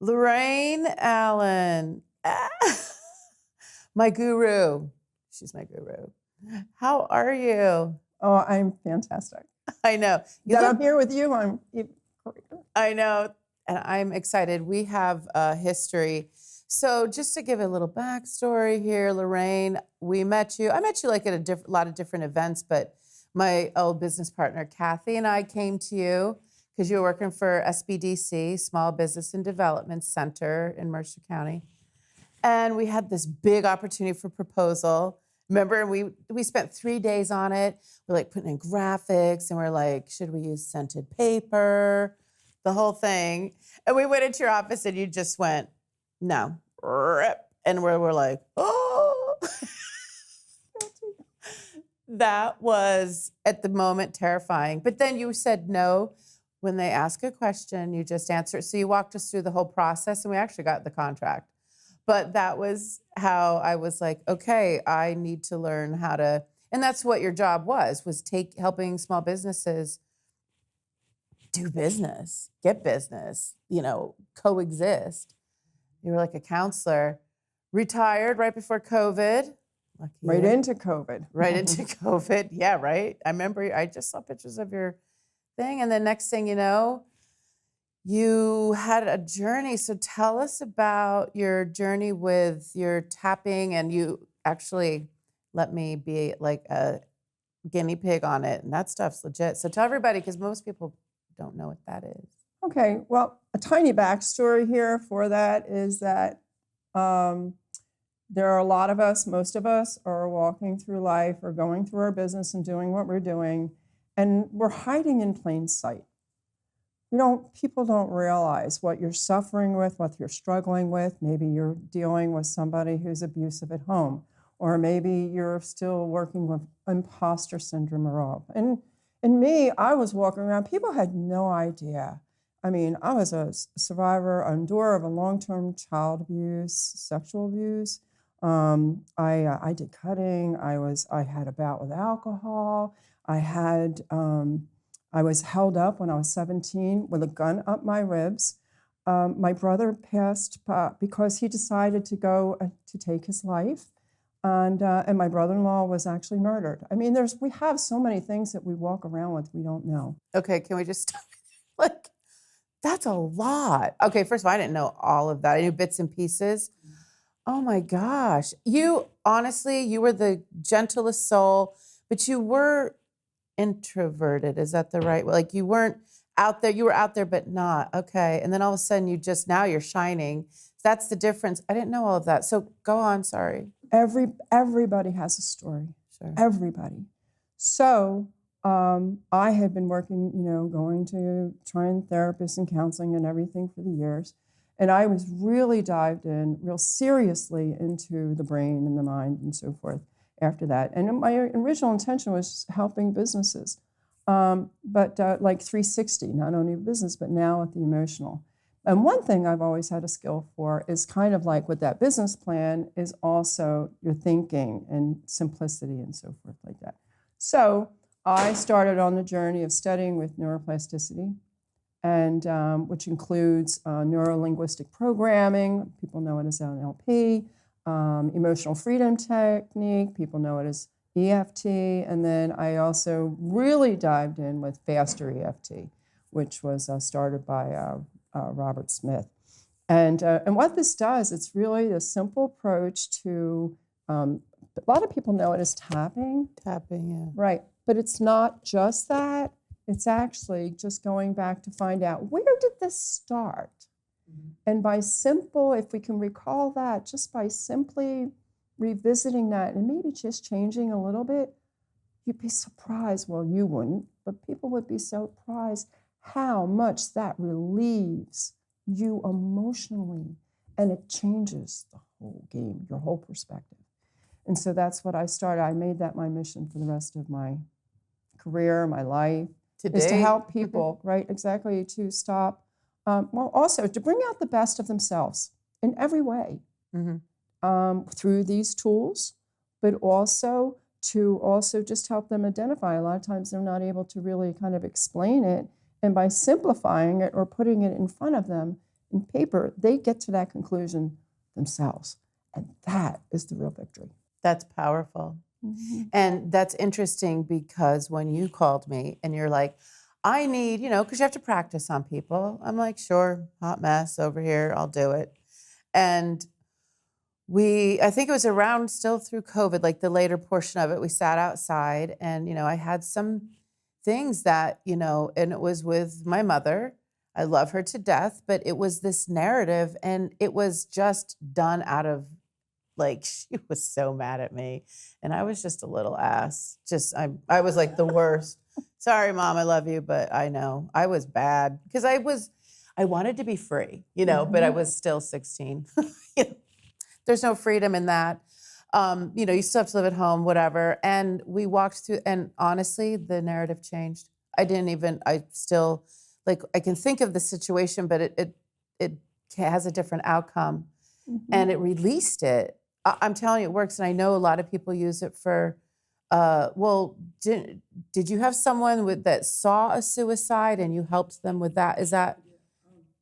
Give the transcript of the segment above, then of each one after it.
Lorraine Allen, my guru. She's my guru. How are you? Oh, I'm fantastic. I know. I'm here with you. I'm even greater. I know, and I'm excited. We have a history. So just to give a little backstory here, Lorraine, I met you like at a lot of different events, but my old business partner, Kathy, and I came to you because you were working for SBDC, Small Business and Development Center in Mercer County. And we had this big opportunity for proposal. Remember, we spent 3 days on it. We're like putting in graphics, and we're like, should we use scented paper? The whole thing. And we went into your office, and you just went, no. And we're like, oh. That was, at the moment, terrifying. But then you said no. When they ask a question, you just answer it. So you walked us through the whole process, and we actually got the contract. But that was how I was like, okay, I need to learn how to, and that's what your job was helping small businesses do business, get business, coexist. You were like a counselor, retired right before COVID. Lucky Right you. into COVID. Right into COVID. Yeah, right. I remember I just saw pictures of your thing. And then next thing you know, you had a journey. So tell us about your journey with your tapping, and you actually let me be like a guinea pig on it. And that stuff's legit. So tell everybody, because most people don't know what that is. Okay, well, a tiny backstory here for that is that there are a lot of us, most of us are walking through life or going through our business and doing what we're doing, and we're hiding in plain sight. People don't realize what you're suffering with, what you're struggling with. Maybe you're dealing with somebody who's abusive at home, or maybe you're still working with imposter syndrome or all. And me, I was walking around, people had no idea. I mean, I was a survivor, endure of a long-term child abuse, sexual abuse. I did cutting. I had a bout with alcohol. I was held up when I was 17 with a gun up my ribs. My brother passed because he decided to go to take his life. And my brother-in-law was actually murdered. I mean, we have so many things that we walk around with we don't know. Okay, can we just stop? Like, that's a lot. Okay, first of all, I didn't know all of that. I knew bits and pieces. Oh my gosh. Honestly, you were the gentlest soul, but you were introverted. Is that the right way? Like you weren't out there. You were out there, but not. Okay. And then all of a sudden now you're shining. That's the difference. I didn't know all of that. So go on. Sorry. Everybody has a story. Sure. Everybody. So I had been working, going to trying therapists and counseling and everything for the years. And I was really dived in real seriously into the brain and the mind and so forth after that. And my original intention was helping businesses, but like 360, not only business, but now with the emotional. And one thing I've always had a skill for is kind of like with that business plan is also your thinking and simplicity and so forth like that. So I started on the journey of studying with neuroplasticity, and which includes neuro-linguistic programming. People know it as NLP, emotional freedom technique. People know it as EFT. And then I also really dived in with faster EFT, which was started by Robert Smith. And what this does, it's really a simple approach to, a lot of people know it as tapping. Tapping, yeah. Right, but it's not just that. It's actually just going back to find out, where did this start? Mm-hmm. And if we can recall that, just by simply revisiting that and maybe just changing a little bit, you'd be surprised. Well, you wouldn't, but people would be surprised how much that relieves you emotionally, and it changes the whole game, your whole perspective. And so that's what I started. I made that my mission for the rest of my career, my life. Is to help people, right? Exactly, to stop. Also to bring out the best of themselves in every way, through these tools, but also to just help them identify. A lot of times they're not able to really kind of explain it, and by simplifying it or putting it in front of them, in paper, they get to that conclusion themselves. And that is the real victory. That's powerful. Mm-hmm. And that's interesting because when you called me and you're like, I need, because you have to practice on people. I'm like, sure, hot mess over here, I'll do it. And I think it was around still through COVID, like the later portion of it, we sat outside and, I had some things that, and it was with my mother. I love her to death, but it was this narrative and it was just done out of like, she was so mad at me and I was just a little ass. I was like the worst. Sorry, Mom, I love you, but I know I was bad because I wanted to be free, but I was still 16. There's no freedom in that. You still have to live at home, whatever. And we walked through, and honestly, the narrative changed. I still, like, I can think of the situation, but it has a different outcome. Mm-hmm. And it released it. I'm telling you, it works. And I know a lot of people use it for, did you have someone that saw a suicide and you helped them with that? Is that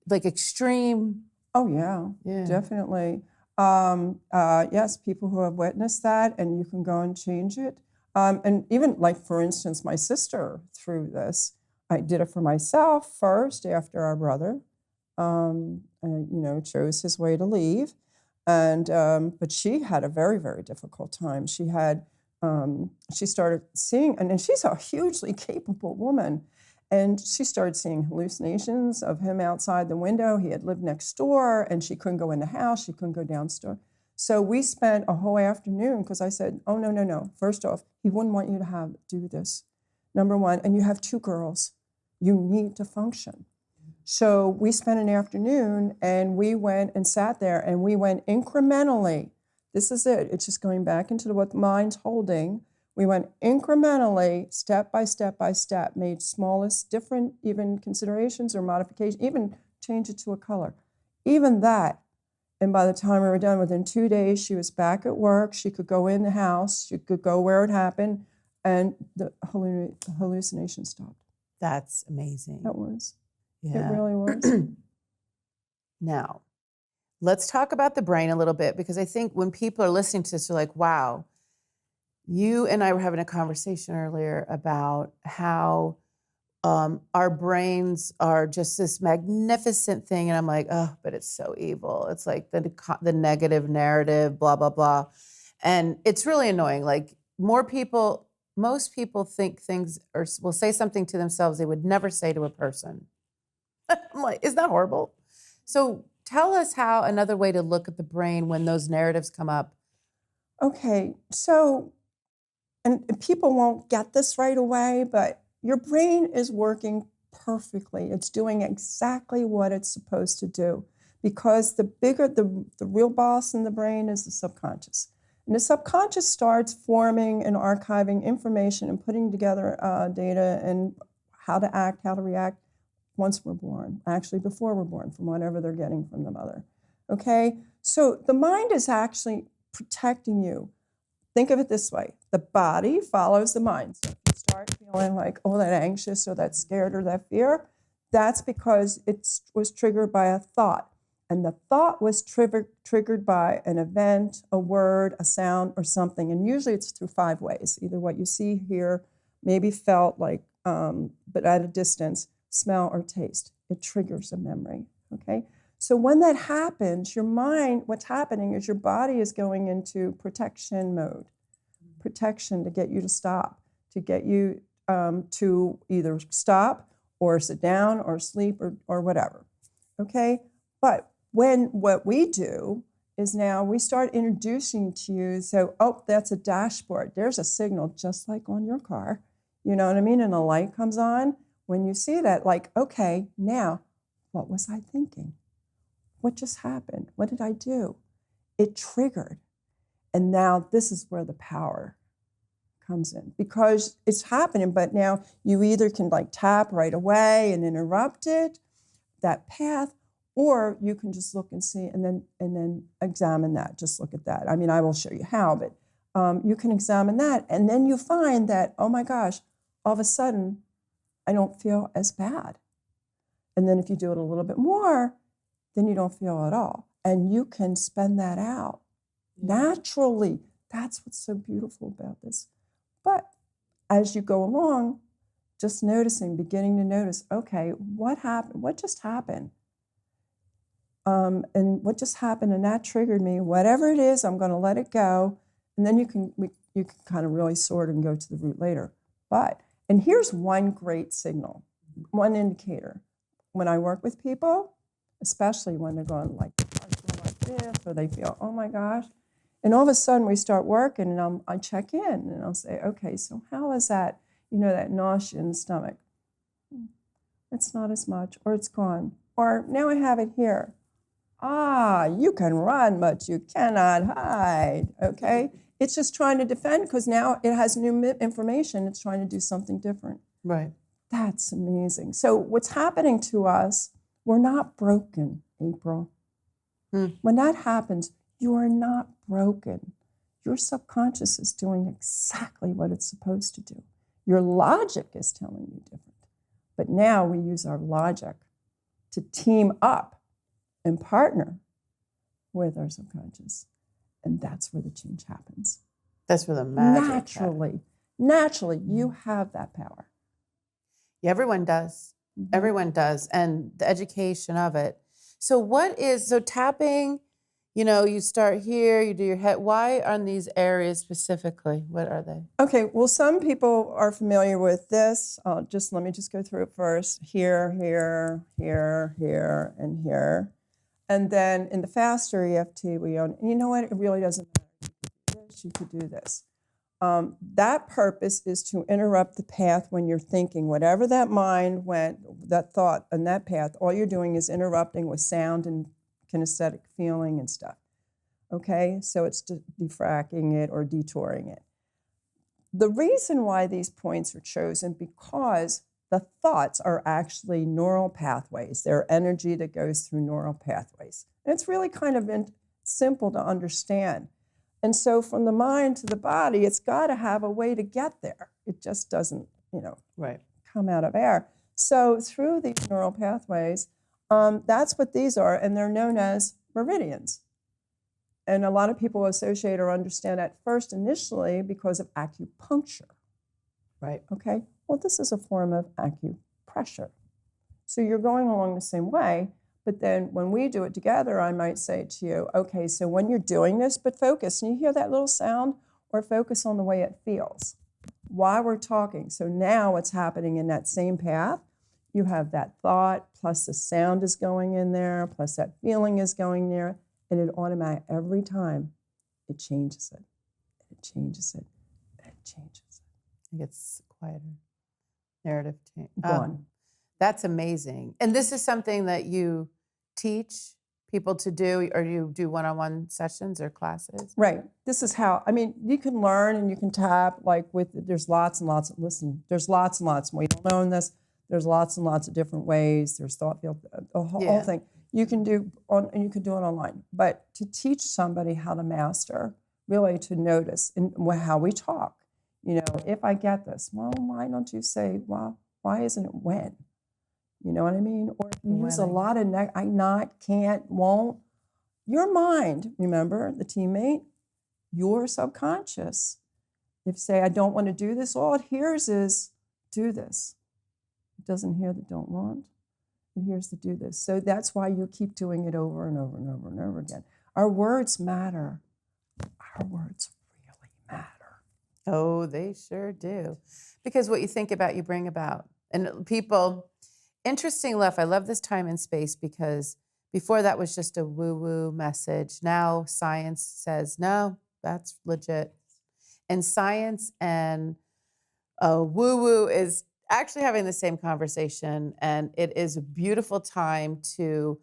like extreme? Oh, yeah. Definitely. Yes, people who have witnessed that, and you can go and change it. And even like, for instance, my sister through this, I did it for myself first after our brother, chose his way to leave. And, but she had a very, very difficult time. She started seeing, and she's a hugely capable woman. And she started seeing hallucinations of him outside the window. He had lived next door, and she couldn't go in the house. She couldn't go downstairs. So we spent a whole afternoon because I said, oh, no. First off, he wouldn't want you to do this, number one. And you have 2 girls. You need to function. So we spent an afternoon, and we went and sat there, and we went incrementally. This is it. It's just going back into what the mind's holding. We went incrementally, step by step by step, made smallest, different even considerations or modifications, even change it to a color. Even that. And by the time we were done, within 2 days, she was back at work. She could go in the house. She could go where it happened. And the hallucination stopped. That's amazing. That was. Yeah. It really was. Now, let's talk about the brain a little bit, because I think when people are listening to this, they're like, wow. You and I were having a conversation earlier about how our brains are just this magnificent thing. And I'm like, oh, but it's so evil. It's like the negative narrative, blah, blah, blah. And it's really annoying. Like most people think things or will say something to themselves they would never say to a person. I'm like, is that horrible? So tell us how another way to look at the brain when those narratives come up. Okay, so, and people won't get this right away, but your brain is working perfectly. It's doing exactly what it's supposed to do, because the real boss in the brain is the subconscious. And the subconscious starts forming and archiving information and putting together data and how to act, how to react once we're born, actually before we're born, from whatever they're getting from the mother. Okay, so the mind is actually protecting you. Think of it this way. The body follows the mind. So if you start feeling like, oh, that anxious or that scared or that fear, that's because it was triggered by a thought. And the thought was triggered by an event, a word, a sound, or something. And usually it's through 5 ways. Either what you see, hear, maybe felt like, but at a distance, smell or taste. It triggers a memory, okay? So when that happens, your mind, what's happening is your body is going into protection mode. Protection to get you to stop, to get you to either stop or sit down or sleep or whatever, okay? But what we do is now we start introducing to you, so, oh, that's a dashboard. There's a signal just like on your car, you know what I mean? And a light comes on. When you see that, like, okay, now, what was I thinking? What just happened? What did I do? It triggered. And now this is where the power comes in, because it's happening, but now you either can like tap right away and interrupt it, that path, or you can just look and see and then examine that. Just look at that. I mean, I will show you how, but you can examine that. And then you find that, oh my gosh, all of a sudden, I don't feel as bad. And then if you do it a little bit more, then you don't feel at all. And you can spend that out naturally. That's what's so beautiful about this. But as you go along, just noticing, beginning to notice, okay, what happened? What just happened? And what just happened? And that triggered me. Whatever it is, I'm going to let it go. And then you can kind of really sort and go to the root later. And here's one great signal, one indicator. When I work with people, especially when they're going like this, or they feel, oh my gosh. And all of a sudden we start working and I check in and I'll say, okay, so how is that, that nausea in the stomach? It's not as much, or it's gone. Or now I have it here. You can run, but you cannot hide, okay? It's just trying to defend because now it has new information. It's trying to do something different. Right. That's amazing. So what's happening to us, we're not broken, April. When that happens, you are not broken. Your subconscious is doing exactly what it's supposed to do. Your logic is telling you different. But now we use our logic to team up and partner with our subconscious. And that's where the change happens. That's where the magic happens. Naturally, you have that power. Yeah, everyone does. Mm-hmm. Everyone does. And the education of it. So tapping, you start here, you do your head. Why on these areas specifically? What are they? Okay, well, some people are familiar with this. Let me go through it first. Here, here, here, here, and here. And then in the faster EFT, we own, and you know what? It really doesn't matter. You could do this. That purpose is to interrupt the path when you're thinking. Whatever that mind went, that thought and that path, all you're doing is interrupting with sound and kinesthetic feeling and stuff. Okay? So it's defracking it or detouring it. The reason why these points are chosen, because the thoughts are actually neural pathways. They're energy that goes through neural pathways. And it's really kind of simple to understand. And so from the mind to the body, it's got to have a way to get there. It just doesn't, come out of air. So through these neural pathways, that's what these are, and they're known as meridians. And a lot of people associate or understand at first initially because of acupuncture. Right. Okay? Well, this is a form of acupressure. So you're going along the same way, but then when we do it together, I might say to you, okay, so when you're doing this, but focus, and you hear that little sound, or focus on the way it feels while we're talking. So now what's happening in that same path, you have that thought, plus the sound is going in there, plus that feeling is going there, and it automatically, every time, it changes it, and it changes it, and it changes it. It gets quieter. Narrative change. Gone. That's amazing. And this is something that you teach people to do, or you do one-on-one sessions or classes? Right. This is how, you can learn and you can tap, there's lots and lots there's lots and lots. We don't own this. There's lots and lots of different ways. There's thought field, the whole thing. You can do and you can do it online. But to teach somebody how to master, really to notice and how we talk. If I get this, well, why don't you say, well, why isn't it when? You know what I mean? Or if you use a lot of I not, can't, won't. Your mind, remember, the teammate, your subconscious. If you say, I don't want to do this, all it hears is do this. It doesn't hear the don't want. It hears the do this. So that's why you keep doing it over and over and over and over again. Our words matter. Our words really matter. Oh, they sure do. Because what you think about, you bring about. And people, interesting enough, I love this time and space because before that was just a woo-woo message. Now science says, no, that's legit. And science and woo-woo is actually having the same conversation. And it is a beautiful time to,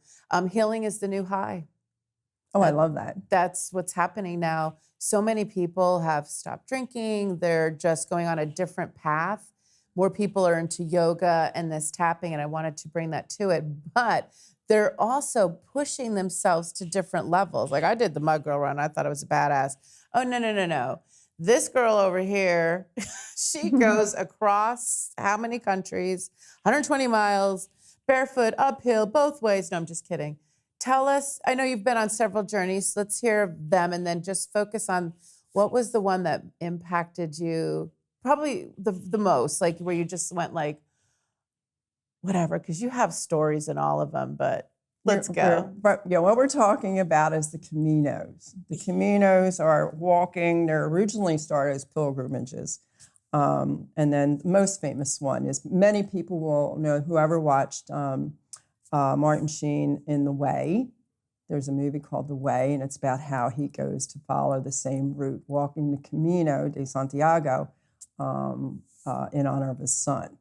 healing is the new high. Oh, I love that. That's what's happening now. So many people have stopped drinking. They're just going on a different path. More people are into yoga and this tapping, and I wanted to bring that to it. But they're also pushing themselves to different levels. Like I did the Mud Girl Run. I thought I was a badass. Oh, no. This girl over here, she goes across how many countries? 120 miles, barefoot, uphill, both ways. No, I'm just kidding. tell us, I know you've been on several journeys. Let's hear them and then just focus on what was the one that impacted you probably the most, like where you just went like, whatever, because you have stories in all of them, but let's go. But yeah, what we're talking about is the Caminos. The Caminos are walking. They're originally started as pilgrimages. And then the most famous one is, many people will know, whoever watched Martin Sheen in The Way. There's a movie called The Way, and it's about how he goes to follow the same route, walking the Camino de Santiago in honor of his son.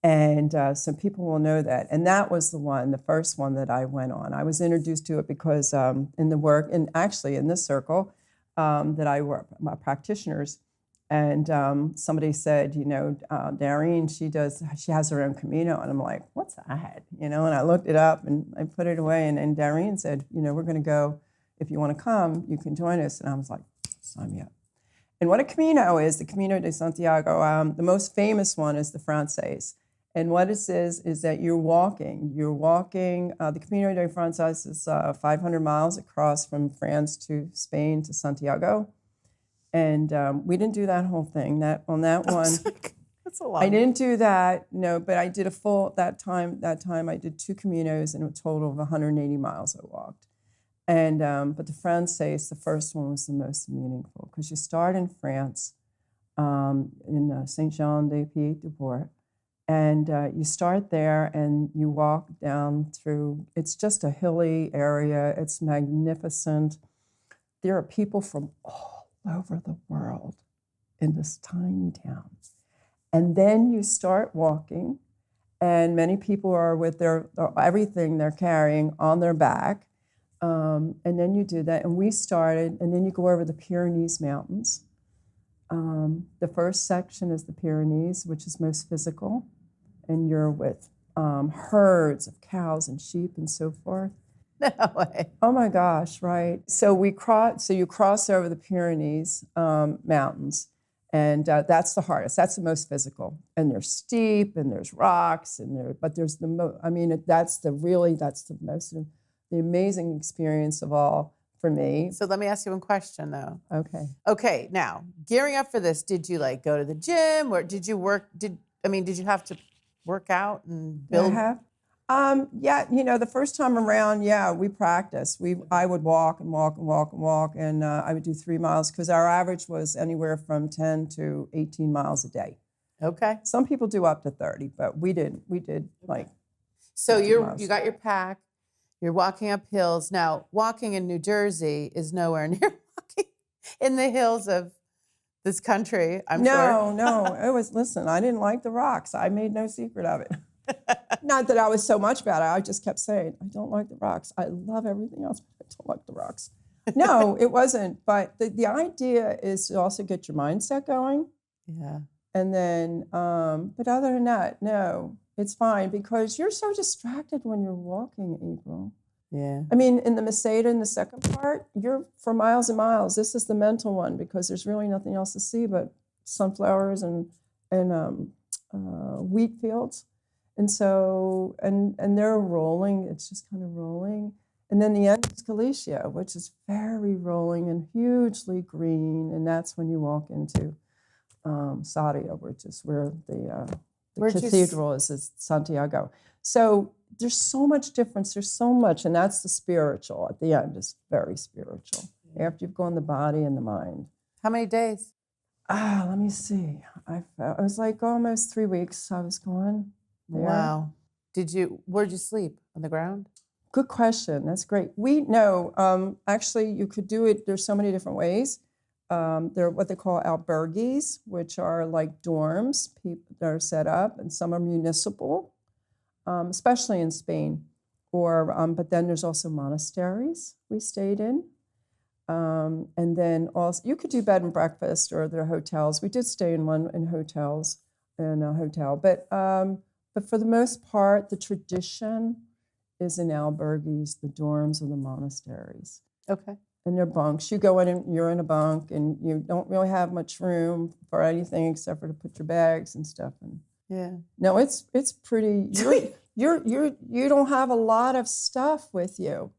And so people will know that. And that was the first one that I went on. I was introduced to it because in the work, and actually in this circle that I work, my practitioners, and somebody said, Darlene, she has her own Camino. And I'm like, what's that? And I looked it up and I put it away. And Darlene said, we're going to go. If you want to come, you can join us. And I was like, sign me up. And what a Camino is, the Camino de Santiago, the most famous one is the Francés. And what it is that you're walking. The Camino de Francés is 500 miles across from France to Spain to Santiago. And we didn't do that whole thing. On that one, that's a lot. I didn't do that, no, but I did that time I did 2 Caminos and a total of 180 miles I walked. And but the Francés, the first one was the most meaningful because you start in France, in Saint-Jean-de-Pied-de-Port. And you start there and you walk down through, it's just a hilly area. It's magnificent. There are people from all over the world in this tiny town. And then you start walking, and many people are with everything they're carrying on their back. And then you do that. And we started, and then you go over the Pyrenees Mountains. The first section is the Pyrenees, which is most physical. And you're with herds of cows and sheep and so forth. No way. Oh my gosh, right. So you cross over the Pyrenees mountains, and that's the hardest. That's the most physical. And they're steep, and there's rocks, but there's that's the amazing experience of all for me. So let me ask you one question though. Okay. Okay, now, gearing up for this, did you go to the gym, or did you work, did you have to work out and build? Yeah, the first time around, we practiced. I would walk and walk and walk and walk, and I would do 3 miles because our average was anywhere from 10 to 18 miles a day. Okay. Some people do up to 30, but we did like. So you got your pack, you're walking up hills. Now, walking in New Jersey is nowhere near walking in the hills of this country, I'm sure. No, listen, I didn't like the rocks. I made no secret of it. Not that I was so much about it. I just kept saying, I don't like the rocks. I love everything else, but I don't like the rocks. No, it wasn't. But the idea is to also get your mindset going. Yeah. And then, but other than that, no, it's fine because you're so distracted when you're walking, April. Yeah. I mean, in the Meseta, in the second part, you're for miles and miles. This is the mental one because there's really nothing else to see but sunflowers and wheat fields. And so, and they're rolling, it's just kind of rolling. And then the end is Galicia, which is very rolling and hugely green. And that's when you walk into Sarria, which is where the cathedral is Santiago. So there's so much difference, there's so much, and that's the spiritual. At the end, it's very spiritual. After you've gone the body and the mind. How many days? Let me see. I was like almost 3 weeks I was gone. There. Wow. Where'd you sleep? On the ground? Good question. That's great. Actually, you could do it. There's so many different ways. They're what they call albergues, which are like dorms that are set up, and some are municipal, especially in Spain. But then there's also monasteries we stayed in. And then also, you could do bed and breakfast, or there are hotels. We did stay in a hotel. But for the most part, the tradition is in albergues, the dorms, or the monasteries. Okay. And they're bunks. You go in and you're in a bunk, and you don't really have much room for anything except for to put your bags and stuff in. Yeah. No, it's pretty. You don't have a lot of stuff with you.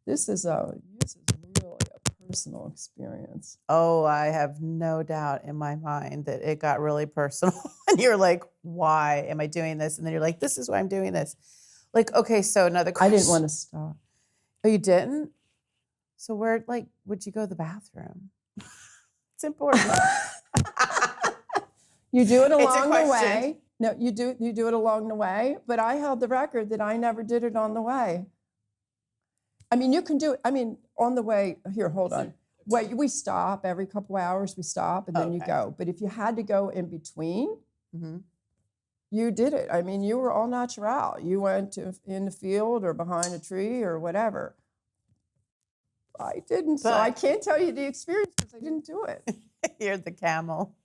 this is really a personal experience. Oh, I have no doubt in my mind that it got really personal. And you're like, why am I doing this? And then you're like, this is why I'm doing this. Like, okay, so another I question. didn't want to stop. Oh, you didn't? So where, like, would you go to the bathroom? It's important. You do it It's a along the question. way. No, you do it along the way, but I held the record that I never did it on the way. I mean, you can do it. I mean, on the way, here, hold on. Wait, we stop every couple hours, we stop, and then you Okay. go. But if you had to go in between, Mm-hmm. you did it. I mean, you were all natural. You went in the field or behind a tree or whatever. I didn't, so I But- can't tell you the experience because I didn't do it. You're the camel.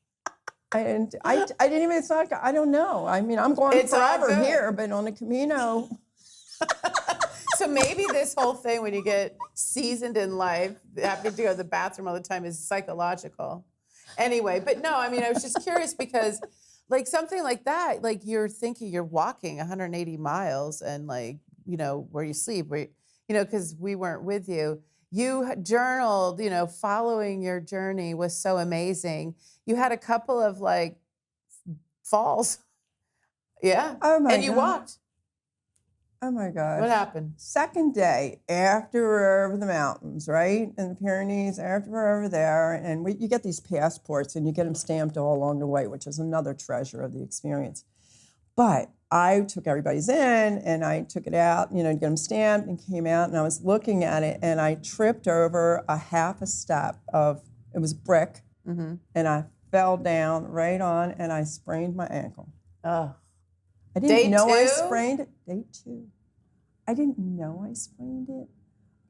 I didn't even, it's not, I don't know. I mean, I'm going It's all forever good. here, but on the Camino, So maybe this whole thing, when you get seasoned in life, having to go to the bathroom all the time is psychological. Anyway, but no, I mean, I was just curious because, like, something like that, like you're thinking you're walking 180 miles and, like, you know, where you sleep, where, you know, because we weren't with you. You journaled, you know, following your journey was so amazing. You had a couple of, like, falls. Yeah. oh my And you God. walked. Oh my gosh. What happened? Second day after we're over the mountains, right? In the Pyrenees, after we're over there, and you get these passports and you get them stamped all along the way, which is another treasure of the experience. But I took everybody's in and I took it out, you know, to get them stamped, and came out and I was looking at it and I tripped over a half a step of, it was brick, Mm-hmm. and I fell down right on and I sprained my ankle. Oh. I didn't Day know I two? sprained it. Day 2. I didn't know I sprained it.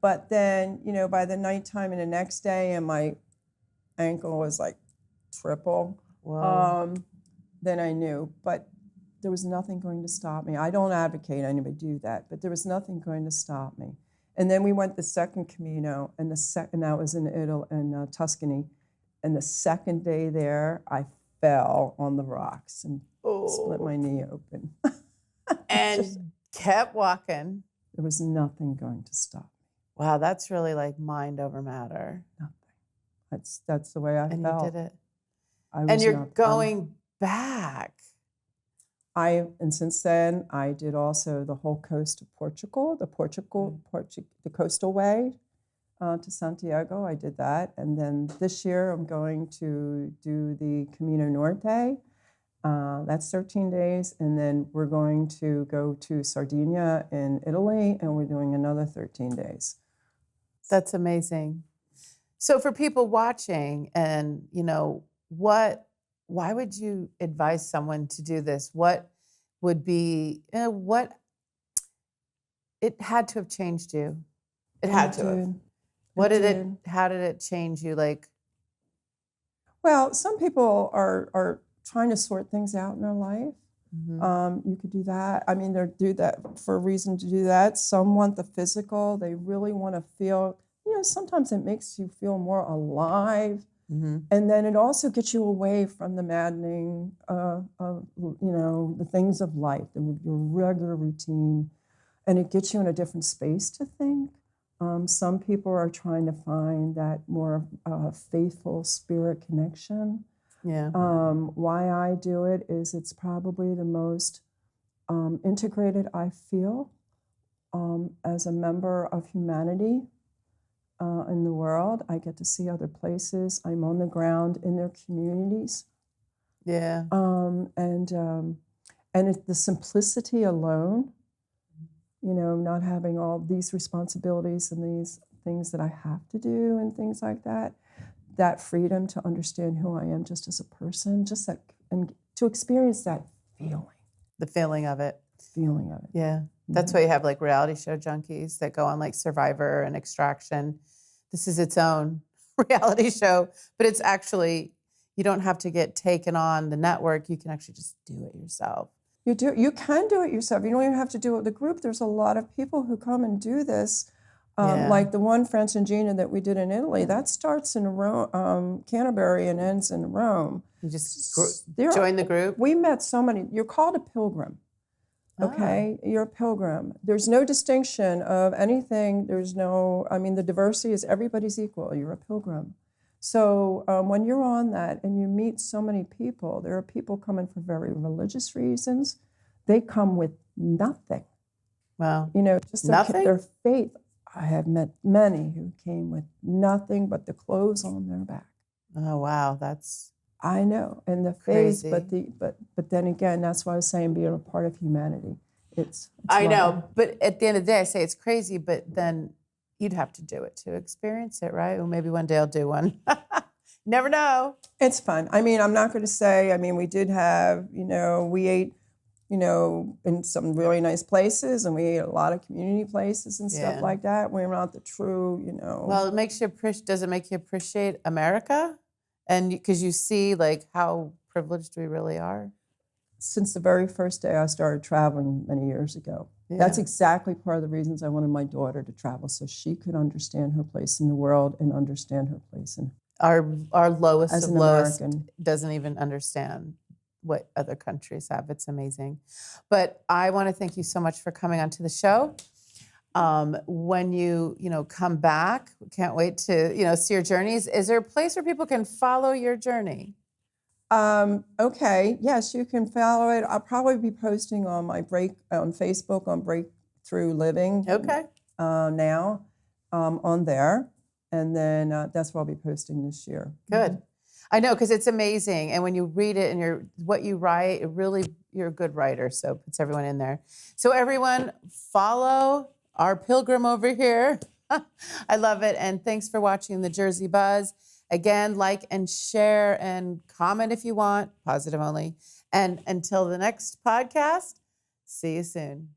But then, you know, by the nighttime and the next day, and my ankle was like triple, Whoa. then I knew. But there was nothing going to stop me. I don't advocate anybody do that, but there was nothing going to stop me. And then we went the second Camino, and that was in Italy, in Tuscany. And the second day there, I fell on the rocks and split my knee open. And kept walking. There was nothing going to stop me. Wow, that's really like mind over matter. Nothing. That's the way I And felt. you did it. I was And you're not- going back. and since then I did also the whole coast of Portugal, the coastal way to Santiago. I did that, and then this year I'm going to do the Camino Norte. That's 13 days, and then we're going to go to Sardinia in Italy, and we're doing another 13 days. That's amazing. So for people watching, and you know, why would you advise someone to do this? What would be, what, it had to have changed you. It had to have. How did it change you? Like, Well, some people are trying to sort things out in their life. You could do that. I mean, they do that for a reason to do that. Some want the physical. They really want to feel, you know, sometimes it makes you feel more alive. And then it also gets you away from the maddening of, you know, the things of life, your regular routine. And it gets you in a different space to think. Some people are trying to find that more faithful spirit connection. yeah. Why I do it is it's probably the most integrated I feel as a member of humanity in the world. I get to see other places. I'm on the ground in their communities. Yeah. And the simplicity alone, you know, not having all these responsibilities and these things that I have to do and things like that, that freedom to understand who I am just as a person, just that, and to experience that feeling. The feeling of it. Feeling of it. Yeah. That's why you have like reality show junkies that go on like Survivor and Extraction. This is its own reality show, but it's actually, you don't have to get taken on the network. You can actually just do it yourself. You can do it yourself. You don't even have to do it with a group. There's a lot of people who come and do this. Like the one, Francigena, that we did in Italy, that starts in Rome, Canterbury, and ends in Rome. You just join the group? We met so many. You're called a pilgrim. Okay, you're a pilgrim. There's no distinction of anything. The diversity is everybody's equal. You're a pilgrim. So when you're on that and you meet so many people, there are people coming for very religious reasons. They come with nothing. Wow. Just Nothing? their faith. I have met many who came with nothing but the clothes on their back. Oh, wow. That's I know, and the faith, crazy. but then again, that's why I was saying being a part of humanity. It's I know, lovely. but at the end of the day, I say it's crazy, but then you'd have to do it to experience it, right? Or maybe one day I'll do one. Never know. It's fun. I'm not going to say. We did have, we ate, in some really nice places, and we ate a lot of community places and stuff Yeah. like that. We're not the true, Well, it makes you does it make you appreciate America? And because you see like how privileged we really are. Since the very first day I started traveling many years ago. Yeah. That's exactly part of the reasons I wanted my daughter to travel, so she could understand her place in the world and understand her place in Our lowest as of an lowest American. doesn't even understand what other countries have. It's amazing. But I want to thank you so much for coming onto the show. When you come back, we can't wait to see your journeys. Is there a place where people can follow your journey? Okay, yes, you can follow it. I'll probably be posting on my on Facebook on Breakthrough Living. Okay. Now, on there, and then that's what I'll be posting this year. Good. I know, because it's amazing, and when you read it and what you write, you're a good writer, so it puts everyone in there. So everyone, follow our pilgrim over here. I love it, and thanks for watching the Jersey Buzz. Again, like and share and comment if you want, positive only. And until the next podcast, see you soon.